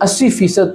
80%